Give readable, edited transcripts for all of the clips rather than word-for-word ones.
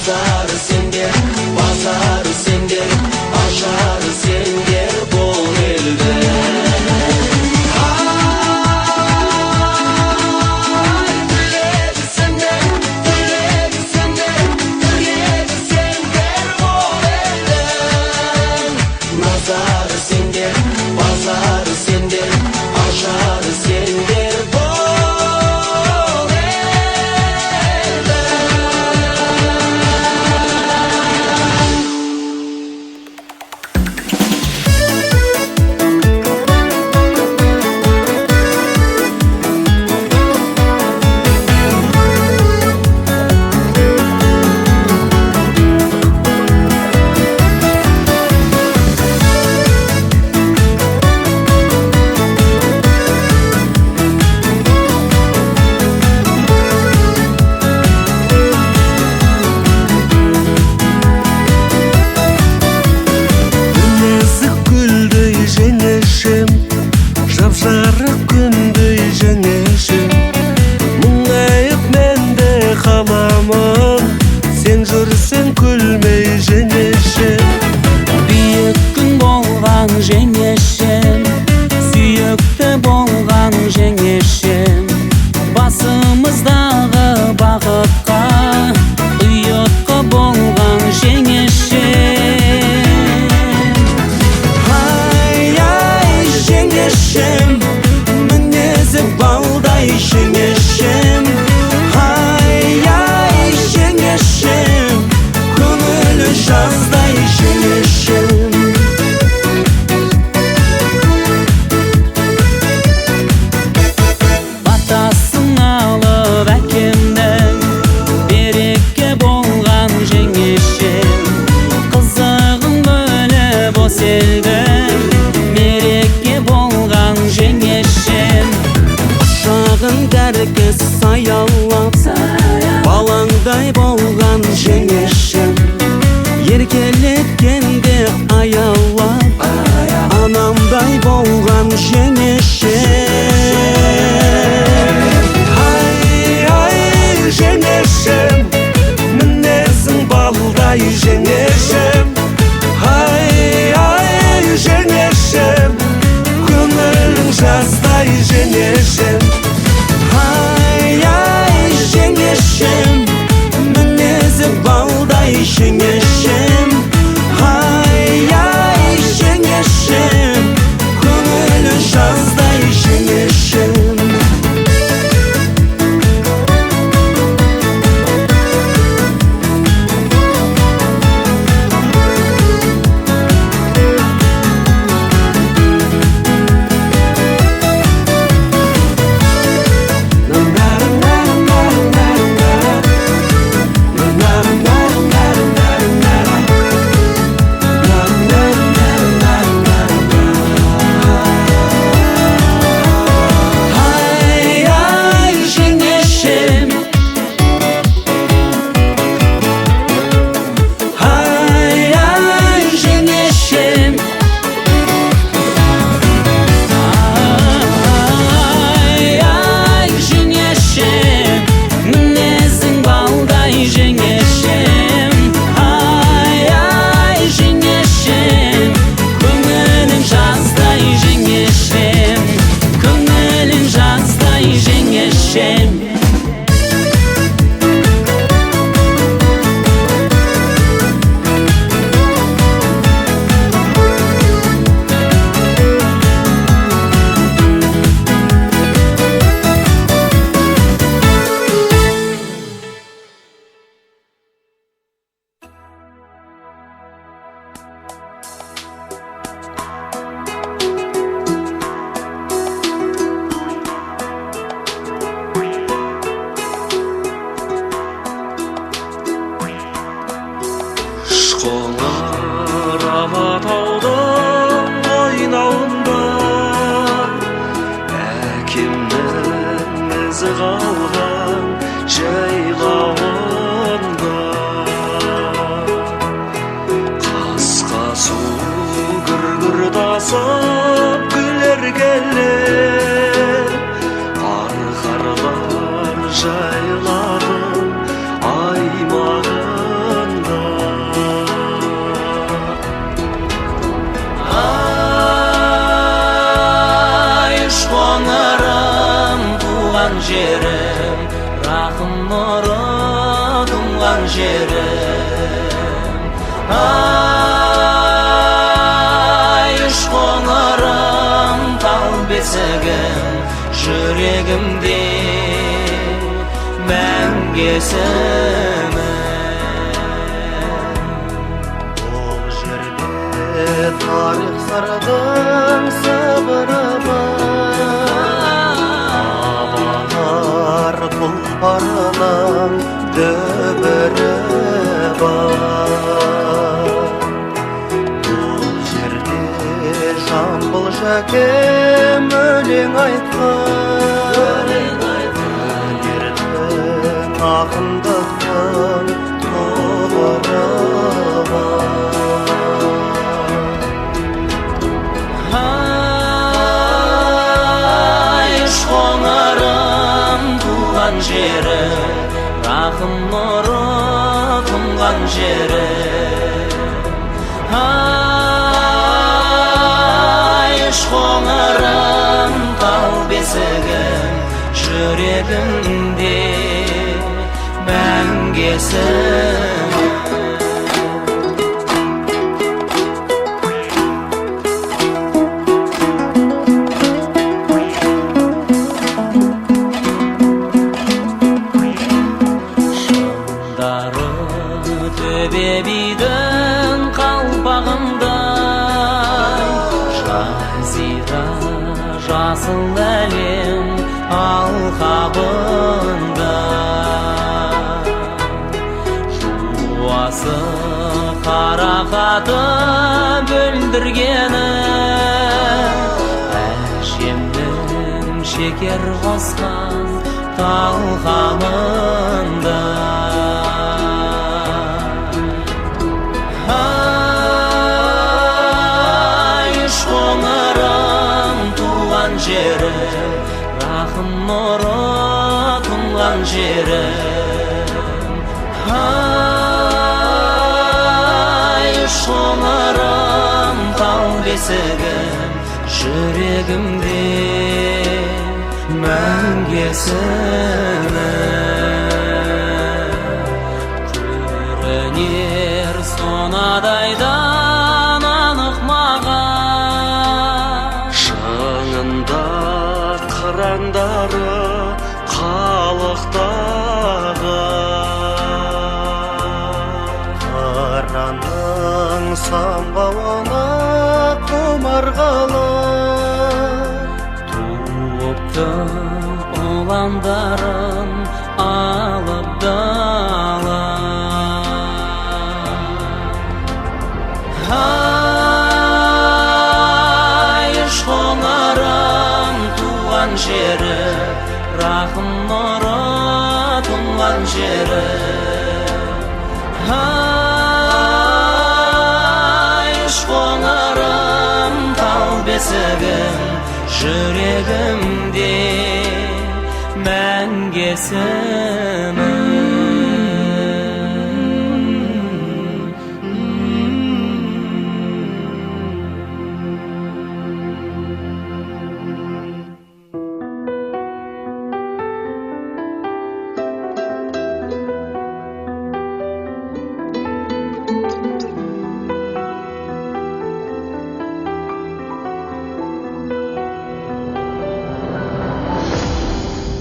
Pazarı sender, pazarı sender, aşarı sender bol elde. Pazarı sender, pazarı sender, aşarı sender bol elde. Жарық күндей жеңешім, мұңайып мен де қаламын, сен жүрсең күлмей жеңешім. Биік күн болған жеңешем, сүйікті болған жеңешем, басымыздағы бақытқа ұйытқы болған жеңешем. Жеңешем, мінезі балдай жеңешем. Ай-ай, жеңешем, көңілі жаздай жеңешем. Батасын алып әкемнің, береке болған жеңешем, қызығын бөліп осы елдің, мереке болған жеңешем. Құшағын дәркес саялап, балаңдай болған жеңешем. Еркелеткенде аялап, анамдай болған жеңешем. Ай-ай, жеңешем, мінезің балдай жеңешем. Ай-ай, жеңешем, көңілің жаздай жеңешем. Ай-ай, жеңешем, мінезі балдай жеңешем. Ай-ай, жеңешем, көңілі жаздай жеңешем. жайларын аймағын Ay uşkoңарым тал бесігім жүрегімде мәңгесімін. Бұл жерде тарих сырдың сыбыры бар, тұлпарының дүбірі бар. Бұл жерде Жамбыл Жәкем өлең айтқан, өнердің ақындықтың тұғыры бар. Ay uşkoңарым туған жері, рахым нұры тұнған жері. Ay uşkoңарым тал бесігім жүрегімде мәңгесімін. Шыңдары төбе бидің қалпағындай, жазира жасыл әлем алқабында. Жуасы қарақаты бөлдіргені, әжемнің шекер қосқан талқанында. Ay uşkoңарым туған жері, рахым нұры тұнған жері. Ay uşkoңарым тал бесігім жүрегімде мәңгесімін. Көрінер сонадайдан анық маған, Шыңында қырандары қалықтағы, қыранның самбауына құмарғалы. туыпты ұландарын алып дала. Ay uşkoңарым туған жері, рахым нұры тұнған жері. Ay uşkoңарым тал бесігім жүрегімде мәңгесімін.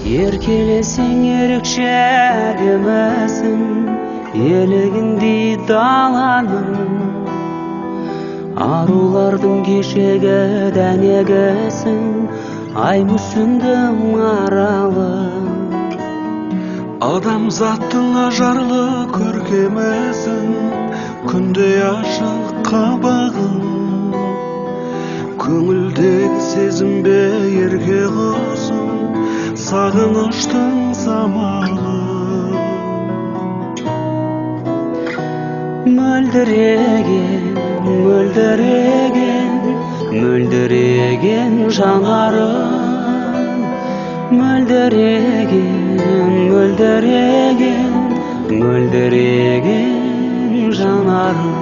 Еркелесең ерекше әдемісің, елігіндей даланың. Арулардың кешегі дәнегісің, ай мүсіндің аралы. Адамзаттың ажарлы көркемісің, күнде ашық қабағың. Көңілдегі сезімбе ерке құсың, сағыныштың самалы. Мөлдіреген, мөлдіреген, мөлдіреген жанарың. Мөлдіреген, мөлдіреген, мөлдіреген жанарың.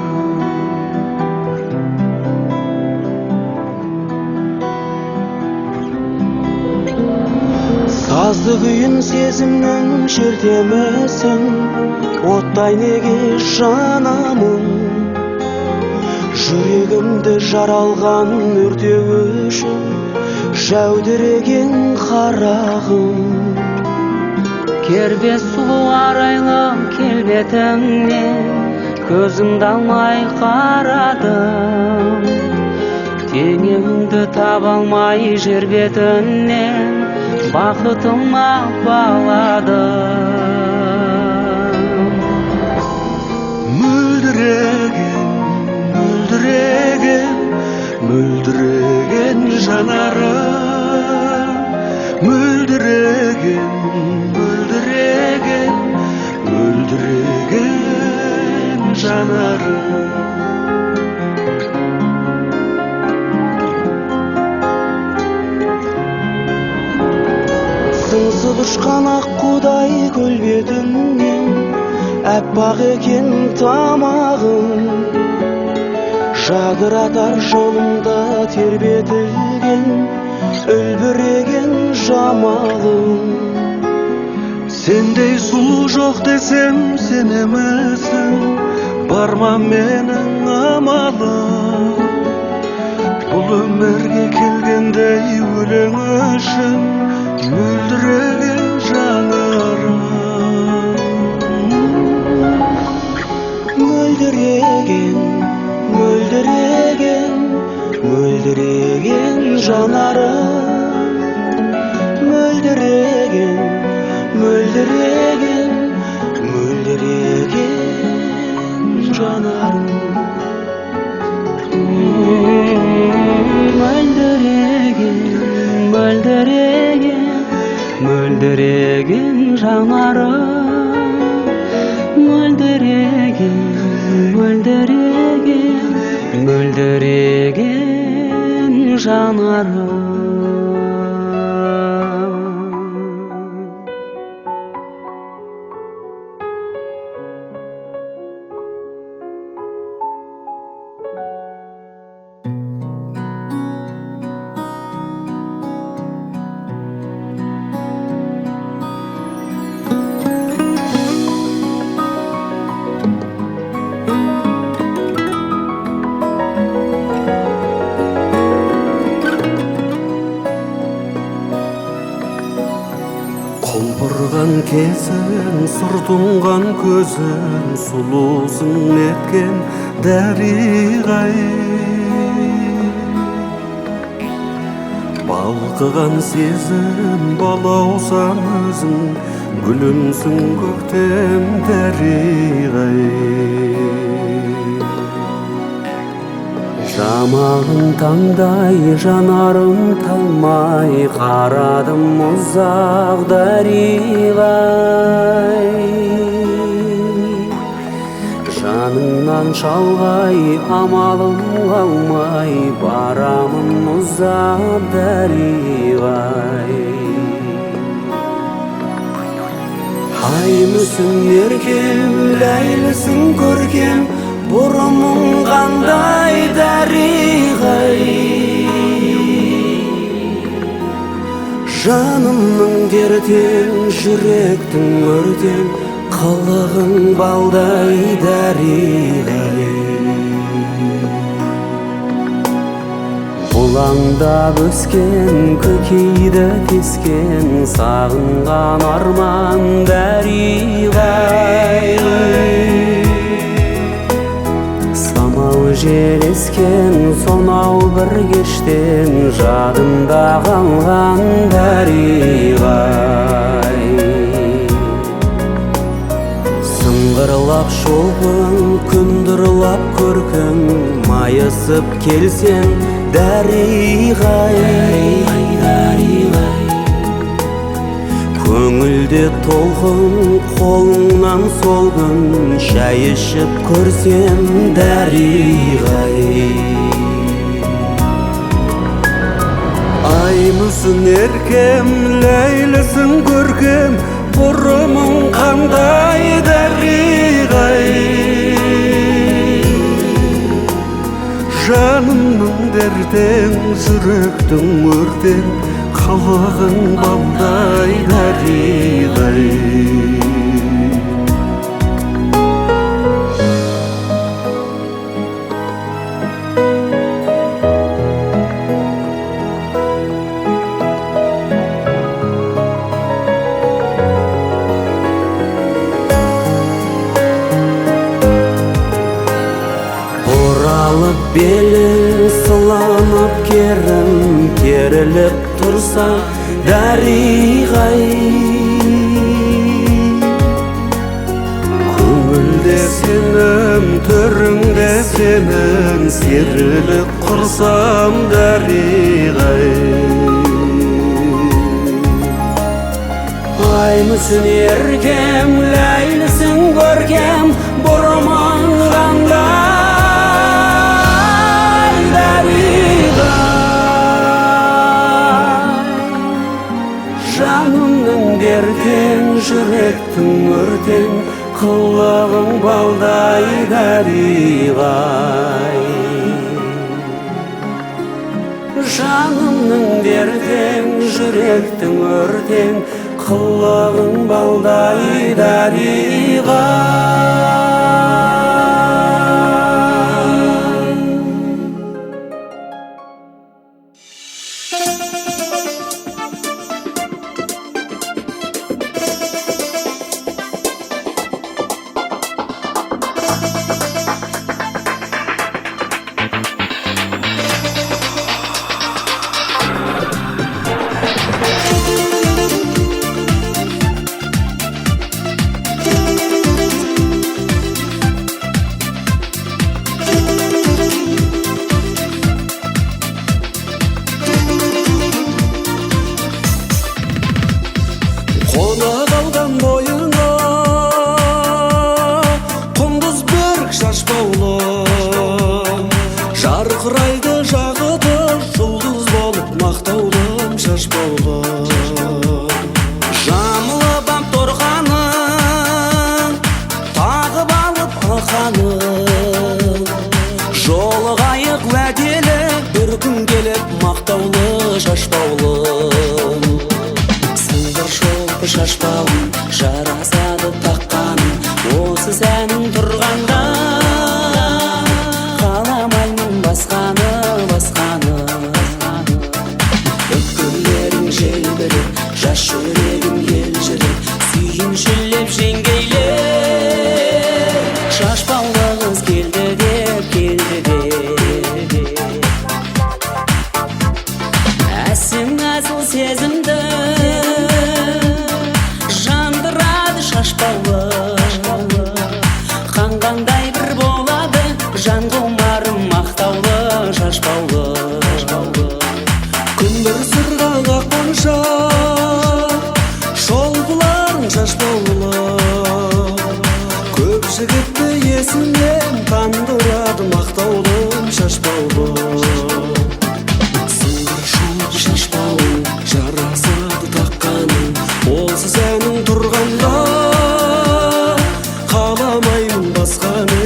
Сазды күйін сезімнің шертемісің, оттай неге жанамың. жүрегімді жаралған өртеу үшін жәудіреген қарағым. Кербез сұлу арайлы келбетіңнен көзімді алмай қарадым. Теңеуіңді таба алмай жер бетінен бақытыма баладым. Мөлдіреген, мөлдіреген, мөлдіреген жанарым. Мөлдіреген, мөлдіреген, мөлдіреген жанарым. Сыңсып ұшқан аққудай көл бетіңнен әппақ екен тамағым. Жадыратар жолымда тербетілген үлбіреген жамалым. Сендей сұлу жоқ десем сенемісің, бар ма менің амалым. Бұл өмірге келгендей өлең үшін мөлдіреген жанарым. Мөлдіреген, мөлдіреген, мөлдіреген жанарым. Мөлдіреген, мөлдіреген, мөлдіреген жанарым. Мөлдіреген, мөлдіреген, мөлдіреген жанарым. Мөлдіреген, мөлдіреген, мөлдіреген жанарым. Құлпырған кезің, сұр тұнған көзің, сұлусың неткен дәріғай. Балқыған сезім, балаусан өзің, гүлімсің көктем дәріғай. Жамағын таңдай жанарым талмай қарадым ұзақ дариғай. Жаныңнан шалғай амалым алмай барамын ұзақ дариғай. Ай мүсін еркем, ләйлісің көркем, бұрымың қандай дәріғай. Жанымның дертен, жүректің өртен, қылығың балдай дәріғай. Бұлаңдап өскен, көкейді тескен, сағынған арман дәріғай. Жел ескен сонау бір кештен, жадымда қалған дәріғай. Сыңғырлап шолпың, күндірлап көркің, майысып келсең дәріғай. Көңілде толқын, қолыңнан сол күн, шай ішіп көрсем дәріғай. Ай мүсін еркем, ләйлісің көркем, бұрымың қандай дәріғай. Жанымның дертең, жүректің өртең, қылығың балдай дәріғай. алып белің сыланып керім керіліп тұрса дариғай көңілде сенің төріңде сенің серілік құрсам дариғай Аймысың еркем, ләйлісің көркем, бұрманғандай дариғай жанымның дертең, жүректің өртең, қылығың балдай дариғай жанымның дертең, жүректің өртең, қылығың балдай дариғай Қона қалған бойыңа құндыз бөрік шашбаулым жарқырайды жағыды жұлдыз болып мақтаулым шашбаулым жамылып ап торғаның тағып алып алқаның жолығайық уәделі бір күн келіп мақтаулы шашбаулым шашпауым жарасады таққаным осы сәнің тұрғанда қаламаймын басқаны өкпелерің желбіреп жас жүрегім елжіреп сүйіншілеп жеңгейлер шашбаулы қыз келді деп әсем асыл сезімді қанғандай бір болады жан құмарым мақтаулы шашбаулы күн бір сырға қаққанша шолпыларың шашбаулы көп жігітті есімнен тандырады мақтаулым шашбаулы сыңғыр шолпы шашбаулым жарасады таққаным осы сәнің тұрғанда қаламаймын басқаны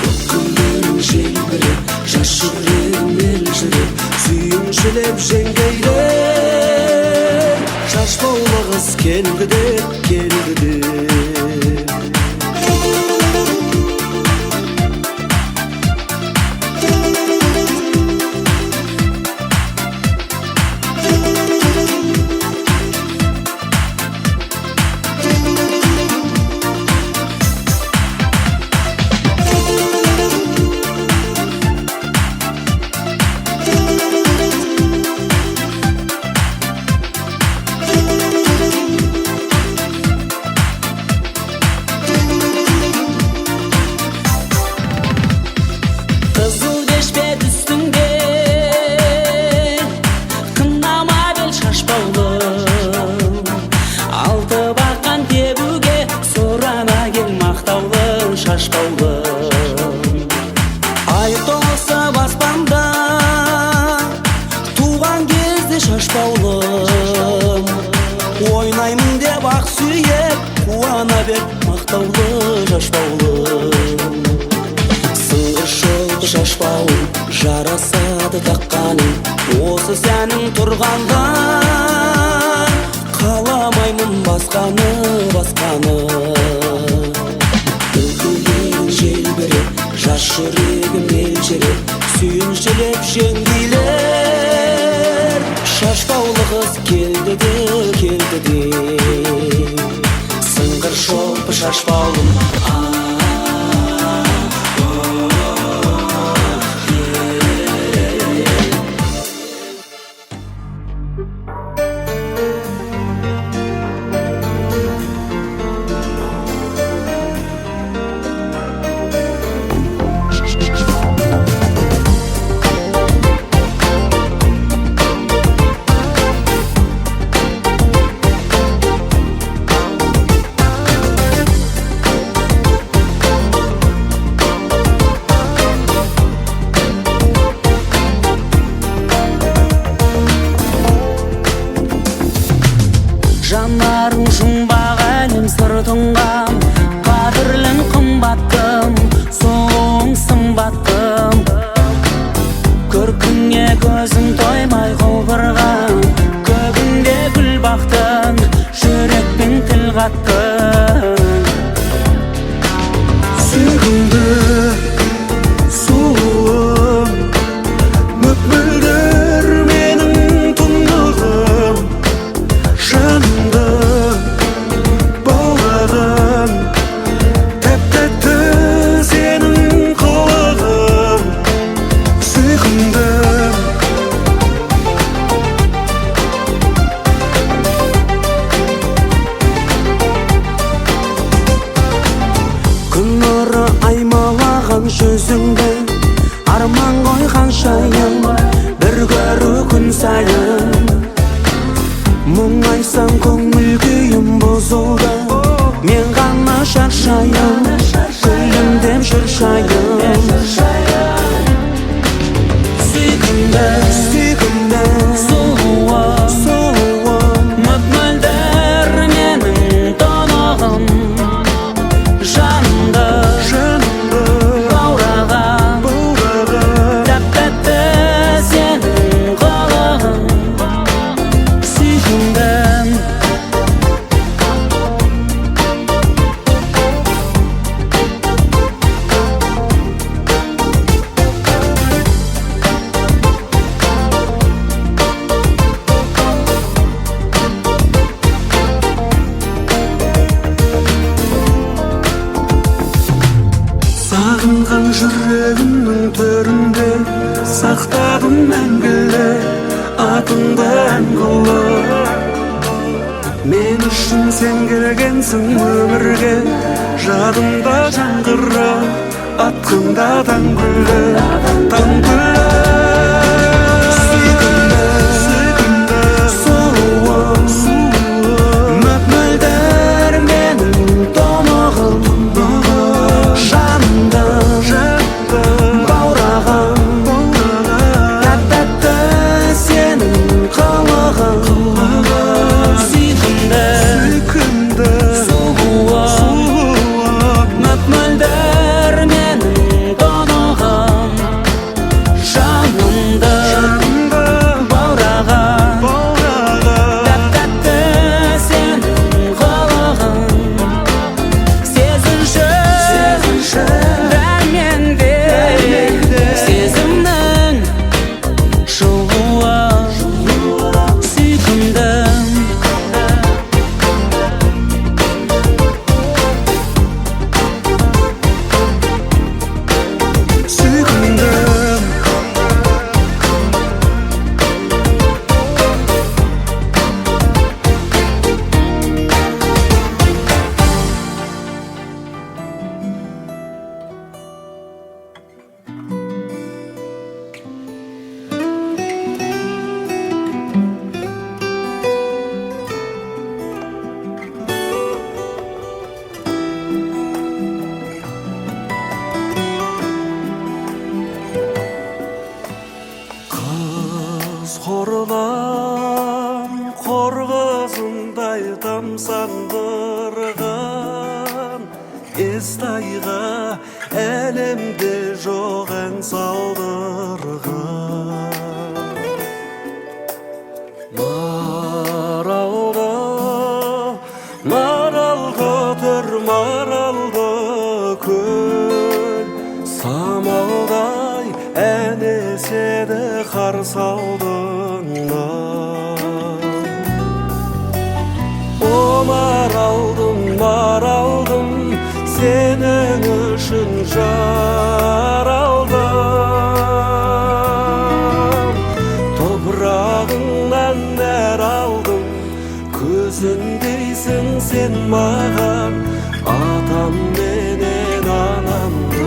өкпелерің желбіреп жас жүрегім елжіреп сүйіншілеп жеңгейлер шашбаулы қыз келді деп ай толса аспанда туған кезде шашбаулым ойнаймын деп ақ сүйіп қуана бер мақтаулы шашбаулым сыңғыр шолпы шашбаулым жарасады таққаным осы сәнің тұрғанда қаламаймын басқаны жас жүрегім елжіреп сүйіншілеп жеңгейлер шашбаулы қыз келді де сыңғыр шолпы шашбаулым сағынған жүзіңді, арман қойған шайын, бір көру күн сайын. Мұңайсаң көңіл күйім бұзылды, мен ғана шаршайын, күлімдеп жүр шайын. Сүйкімді, сүйкімді, сұлуым, мөп-мөлдір менің тонағым, жанымды баураған, тәп-тәтті сенің қылығың. Сүйкімді, сағынған жүрегімнің төрінде сақтадым мәңгілі атыңды ән қылып. Мен үшін сен келгенсің өмірге, жадымда жаңғыра атқанда таңгүлі, таңгүлі. Сүйкімді, сұлуым, мөп-мөлдір менің тонағым, жанымды баураған, тәп-тәтті сенің қылығың. Сүйкімді, сұлуым, мөп-мөлдір менің тонағым, жанымды баураған, тәп-тәтті сенің қылығың. Сезінші дәрменде, сезімнің жылуы. Сүйкімді, сүйкімді, қыз қорлан қорғызындай тамсандырған естайға әлемде жоқ ән салдырған. Маралды тұр маралды көл, самалдай ән еседі қарсы алдыңда. О маралдым, сенің үшін жаралдым. Топырағыңнан нәр алдым, көзіндейсің сен маған, атам менен анамды.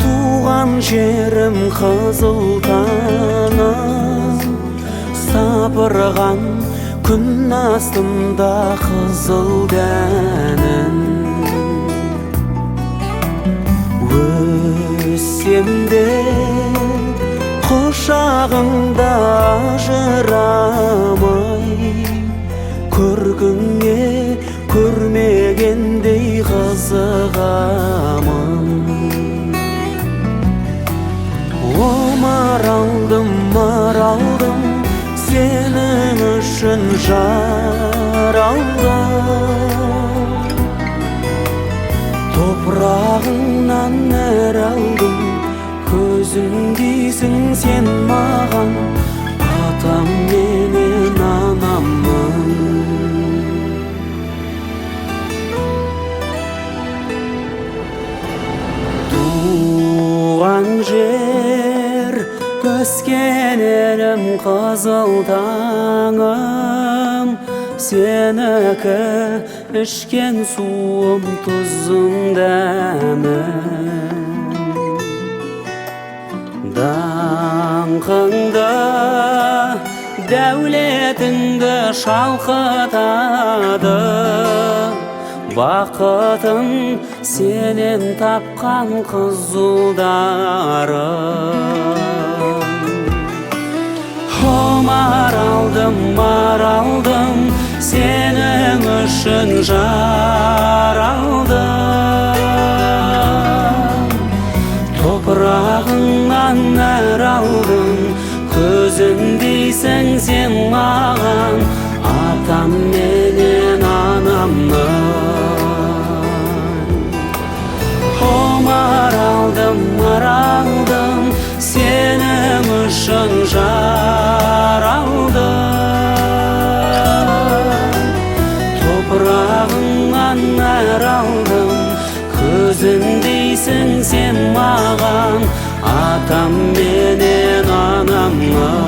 Туған жерім қызыл таным, сапырған күн астында қызыл дәнім. Өссем де құшағыңда ажырамай, көргіңе көрмегендей қызығамын. О маралдым, сенің үшін жаралдым. Топырағыңнан нәр алдым, көзіндейсің сен маған, атам менен анаммын. Туған жер Өскен елім қызыл таңым, сенікі ішкен суым тұзым дәмім. Даңқыңды, дәулетіңді шалқытады, бақытын сенен тапқан қызылдарым. Маралдым, сенің үшін жаралдым. Топырағыңнан нәр алдым, көзіндейсің сен маған, атам менен анамның. Маралдым, сенің үшін жаралдым. Топырағыңнан нәр алдым, көзіндейсің сен маған, атам менен анамның.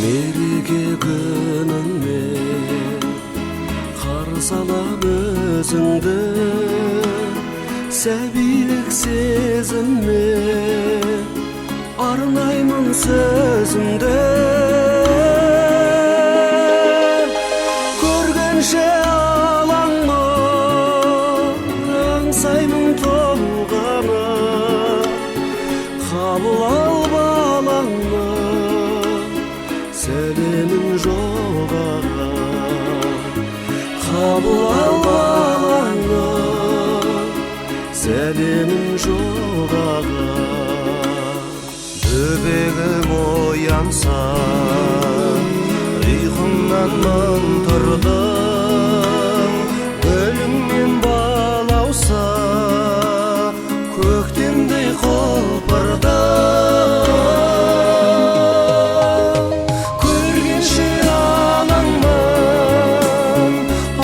Мереке күніңмен қарсы алам өзіңді, сәбилік сезіммен арнаймын сөзімді. Көргенше алаңмын, аңсаймын толғаны, қабыл ал балаңны, сәлемін жолдаған. Қабыл ал балаңны, сәлемін жолдаған. Бөбегім оянса, ұйқымнан мың тұрдым. Өліммен балауса, көктемдей құлпырдым. Көргенше алаңмын,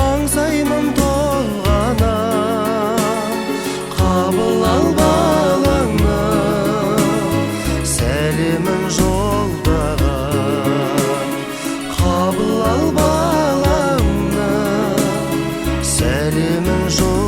аңсаймын толғана. Қабыл ал балаңны, сәлемін жолдаған. Қабыл ал балаңны, сәлемін жолдаған.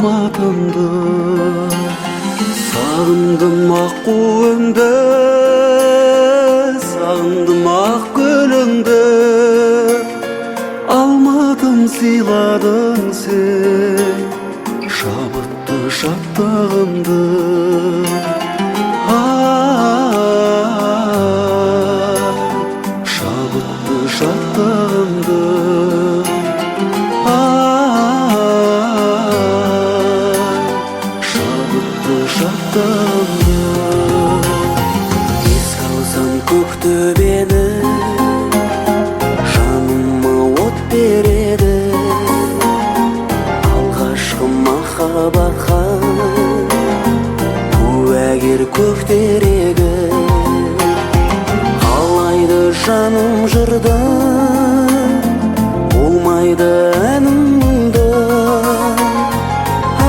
алматымды. Сағындым аққу өңді, сағындым ақ көліңді. Алматым сыйладың сен шабытты шаттығымды. Шабытты шаттығымды. Шабытты шаттығымды. Еске алсам көктөбені, жаныма от береді. Алғашқы махаббатқа куәгер көктерегі. Қалайды жаным жырда, болмайды әнімді.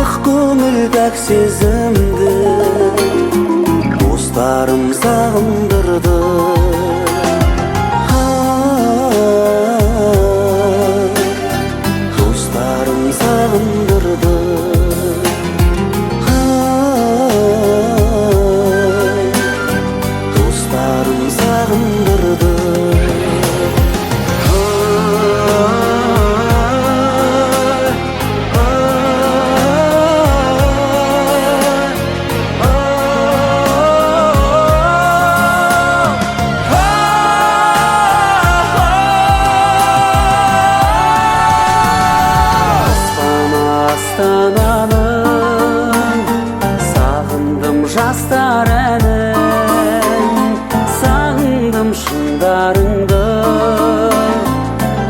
Ақ көңіл пәк сезімді достарым сағындырды. Достарым сағындырды. Достарым сағындырды. Астананың сағындым жастар әнін, сағындым шыңдарыңды.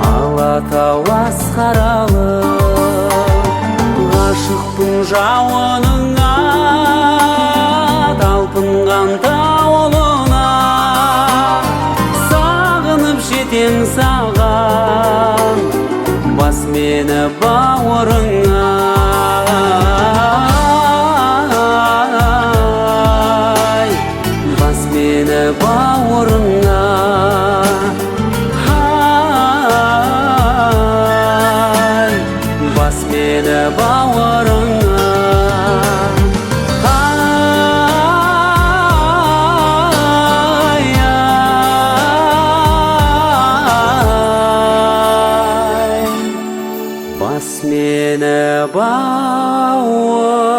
Алатау асқаралы, ғашықпын жауыныңа, талпынған тауылына. Сағынып жетем саған, бас мені бауырыңа. Бас мені бауырыңа. Бас мені бауырыңа. Бас мені бауыр